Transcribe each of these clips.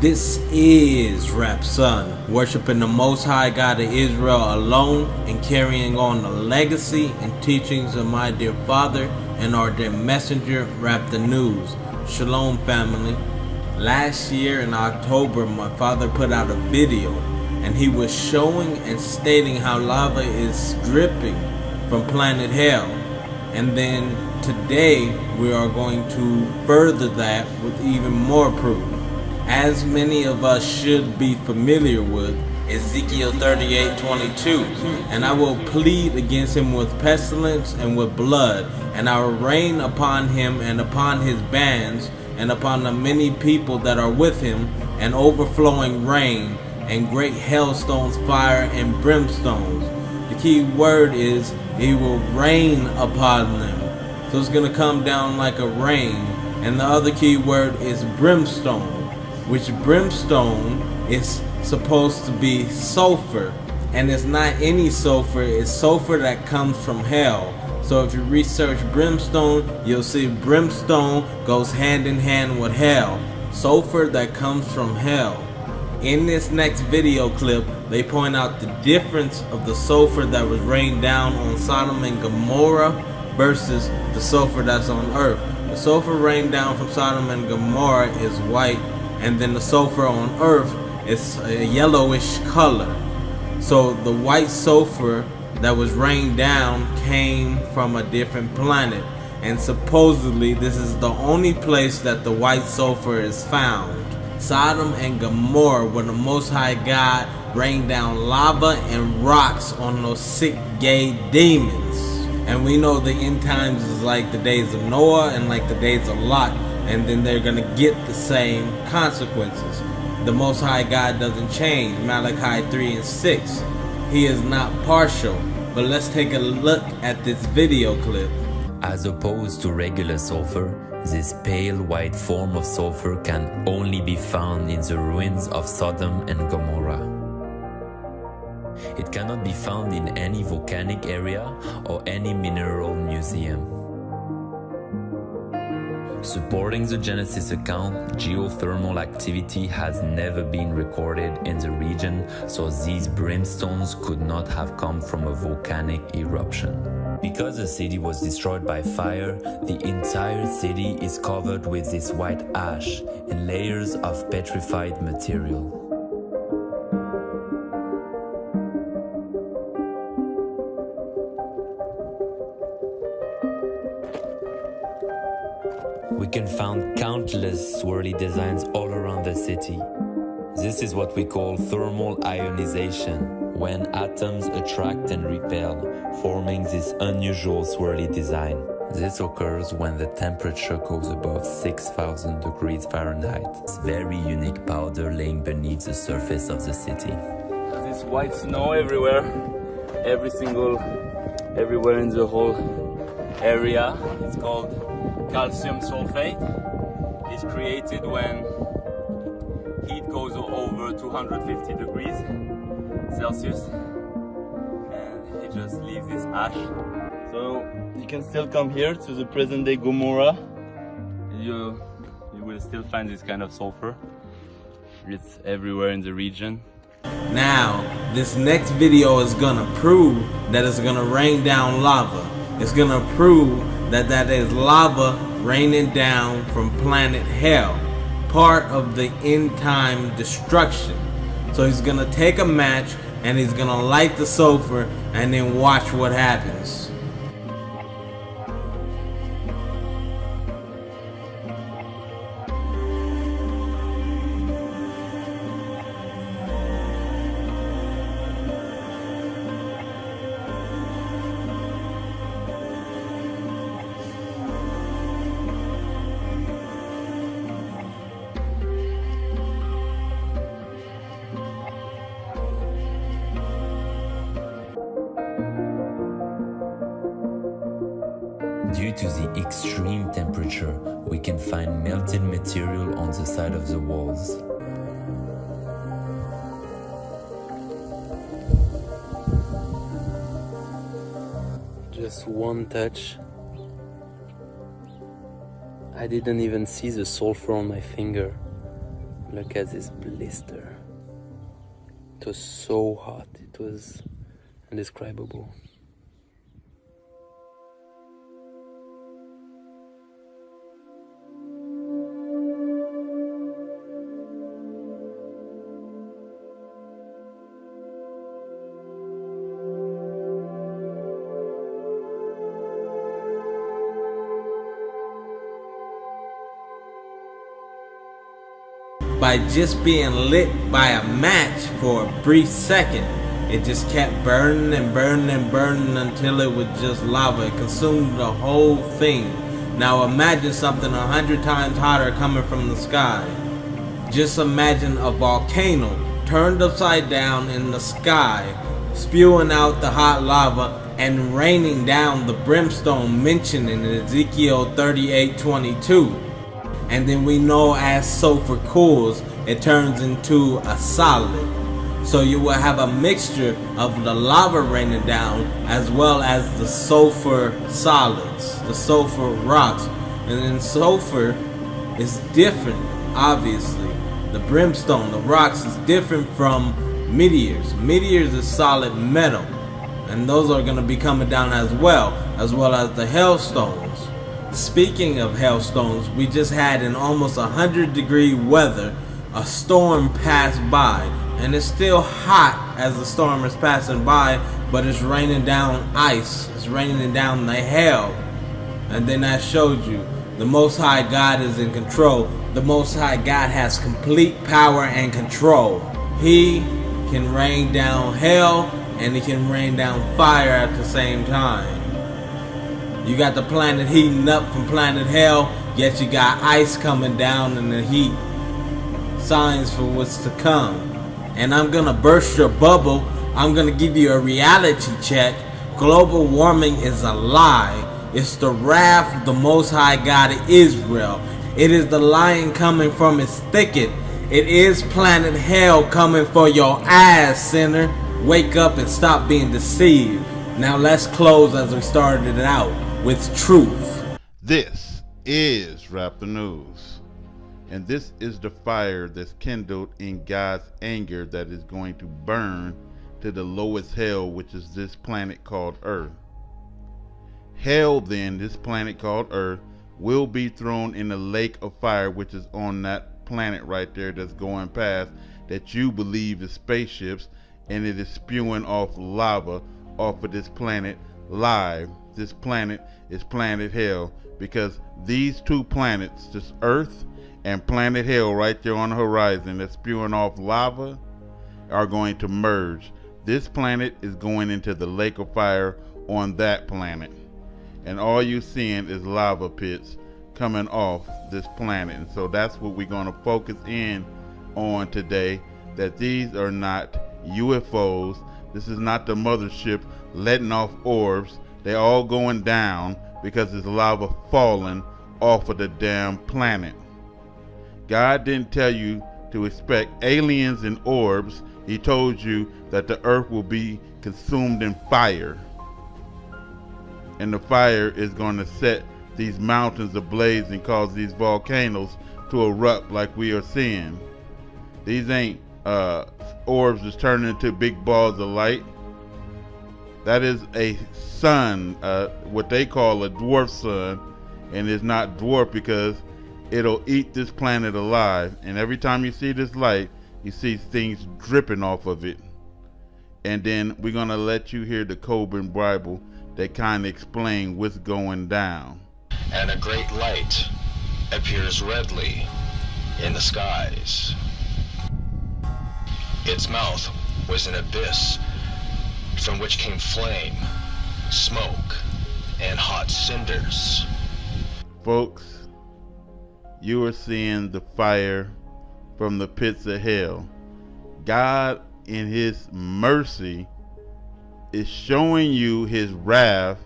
This is Rap Son, worshiping the Most High God of Israel alone and carrying on the legacy and teachings of my dear father and our dear messenger, Rap the News. Shalom, family. Last year in October, my father put out a video and he was showing and stating how lava is dripping from planet Hell. And then today we are going to further that with even more proof. As many of us should be familiar with, Ezekiel 38:22, and I will plead against him with pestilence and with blood, and I will rain upon him and upon his bands and upon the many people that are with him, and overflowing rain and great hailstones, fire and brimstones. The key word is he will rain upon them. So it's going to come down like a rain. And the other key word is brimstone, which brimstone is supposed to be sulfur, and it's not any sulfur, it's sulfur that comes from hell. So if you research brimstone, you'll see brimstone goes hand in hand with hell, sulfur that comes from hell. In this next video clip, they point out the difference of the sulfur that was rained down on Sodom and Gomorrah versus the sulfur that's on earth. The sulfur rained down from Sodom and Gomorrah is white, and then the sulfur on earth is a yellowish color. So the white sulfur that was rained down came from a different planet, and supposedly this is the only place that the white sulfur is found. Sodom and Gomorrah, where the Most High God rained down lava and rocks on those sick gay demons. And we know the end times is like the days of Noah and like the days of Lot, and then they're going to get the same consequences. The Most High God doesn't change. Malachi 3:6. He is not partial. But let's take a look at this video clip. As opposed to regular sulfur, this pale white form of sulfur can only be found in the ruins of Sodom and Gomorrah. It cannot be found in any volcanic area or any mineral museum. Supporting the Genesis account, geothermal activity has never been recorded in the region, so these brimstones could not have come from a volcanic eruption. Because the city was destroyed by fire, the entire city is covered with this white ash and layers of petrified material. We can find countless swirly designs all around the city. This is what we call thermal ionization, when atoms attract and repel, forming this unusual swirly design. This occurs when the temperature goes above 6,000 degrees Fahrenheit. It's very unique powder laying beneath the surface of the city. This white snow everywhere, everywhere in the whole area. It's called calcium sulfate. Is created when heat goes over 250 degrees Celsius, and it just leaves this ash. So you can still come here to the present day Gomorrah. You will still find this kind of sulfur. It's everywhere in the region. Now, this next video is gonna prove that it's gonna rain down lava. It's gonna prove that that is lava raining down from planet Hell, part of the end time destruction. So he's gonna take a match and he's gonna light the sulfur and then watch what happens. Due to the extreme temperature, we can find melted material on the side of the walls. Just one touch. I didn't even see the sulfur on my finger. Look at this blister. It was so hot, it was indescribable. By just being lit by a match for a brief second, it just kept burning and burning and burning until it was just lava. It consumed the whole thing. Now imagine something 100 times hotter coming from the sky. Just imagine a volcano turned upside down in the sky, spewing out the hot lava and raining down the brimstone mentioned in Ezekiel 38:22. And then we know as sulfur cools, it turns into a solid. So you will have a mixture of the lava raining down as well as the sulfur solids, the sulfur rocks. And then sulfur is different, obviously. The brimstone, the rocks, is different from meteors. Meteors is solid metal, and those are going to be coming down as well as the hailstones. Speaking of hailstones, we just had in almost 100-degree weather a storm pass by, and it's still hot as the storm is passing by, but it's raining down ice, it's raining down the hail. And then I showed you the Most High God is in control. The Most High God has complete power and control. He can rain down hail and he can rain down fire at the same time. You got the planet heating up from planet hell, yet you got ice coming down in the heat. Signs for what's to come. And I'm gonna burst your bubble. I'm gonna give you a reality check. Global warming is a lie. It's the wrath of the Most High God of Israel. It is the lion coming from its thicket. It is planet hell coming for your ass, sinner. Wake up and stop being deceived. Now let's close as we started it out with truth. This is Rap the News, and this is the fire that's kindled in God's anger that is going to burn to the lowest hell, which is this planet called Earth. Hell, then, this planet called Earth, will be thrown in the lake of fire, which is on that planet right there that's going past, that you believe is spaceships, and it is spewing off lava off of this planet live. This planet is planet hell, because these two planets, this Earth and planet hell right there on the horizon that's spewing off lava, are going to merge. This planet is going into the lake of fire on that planet, and all you're seeing is lava pits coming off this planet. And so that's what we're going to focus in on today, that these are not UFOs. This is not the mothership letting off orbs. They're all going down because there's lava falling off of the damn planet. God didn't tell you to expect aliens and orbs. He told you that the earth will be consumed in fire, and the fire is going to set these mountains ablaze and cause these volcanoes to erupt like we are seeing. These ain't orbs just turning into big balls of light. That is a sun, what they call a dwarf sun, and it's not dwarf because it'll eat this planet alive. And every time you see this light, you see things dripping off of it. And then we're gonna let you hear the Coben Bible that kind of explain what's going down. And a great light appears redly in the skies. Its mouth was an abyss from which came flame, smoke, and hot cinders. Folks, you are seeing the fire from the pits of hell. God, in his mercy, is showing you his wrath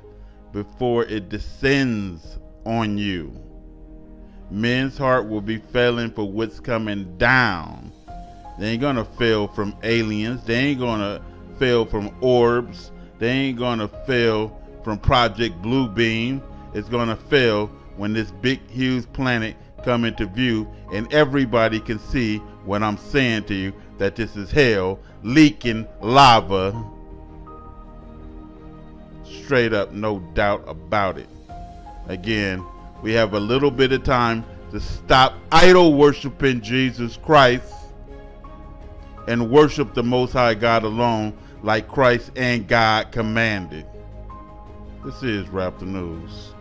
before it descends on you. Men's heart will be failing for what's coming down. They ain't gonna fail from aliens. They ain't gonna fail from orbs. They ain't gonna fail from Project Bluebeam. It's gonna fail when this big huge planet come into view and everybody can see when I'm saying to you that this is hell leaking lava. Straight up, no doubt about it. Again, we have a little bit of time to stop idol worshiping Jesus Christ and worship the Most High God alone, like Christ and God commanded. This is Rap the News.